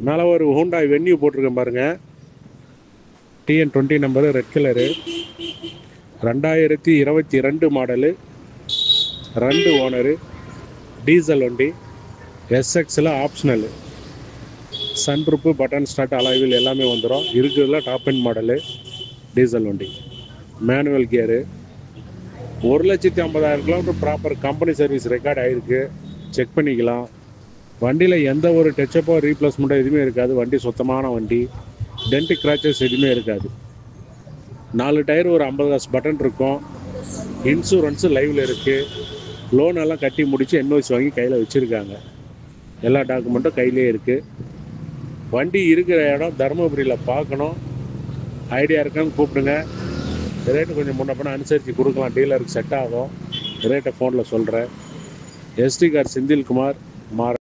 மேலே ஒரு Hyundai venue போட்டிருக்கேன் பாருங்கள். TN20 number, red colour, 2022 model, 2 owner, diesel வண்டி, SXல ஆப்ஷனலு. சன்ரூப்பு, பட்டன் ஸ்டார்ட், அலாய்வில் எல்லாமே வந்துடும். இருக்கிறதுல டாப் அண்ட் மாடலு டீசல் வண்டி, manual gear. 1,50,000 kilometre proper company service record ஆகிருக்கு. செக் பண்ணிக்கலாம். வண்டியில் எந்த ஒரு டச்சப்போ ரீப்ளேஸ்மெண்ட்டோ எதுவுமே இருக்காது. வண்டி சுத்தமான வண்டி. டென்ட் கிராச்சஸ் எதுவுமே இருக்காது. 4 டயர், ஒரு 50 காசு பட்டன் இருக்கும். இன்சூரன்ஸு லைவில் இருக்குது. லோன் எல்லாம் கட்டி முடித்து NOC வாங்கி கையில் வச்சுருக்காங்க. எல்லா டாக்குமெண்ட்டும் கையிலே இருக்குது. வண்டி இருக்கிற இடம் தருமபுரியில் பார்க்கணும். ஐடியா இருக்கான்னு கூப்பிடுங்க. ரேட்டு கொஞ்சம் முன்ன பின்ன அனுசரித்து கொடுக்கலாம். டீலருக்கு செட் ஆகும். ரேட்டை ஃபோனில் சொல்கிறேன். SD கார் செந்தில்குமார், மாற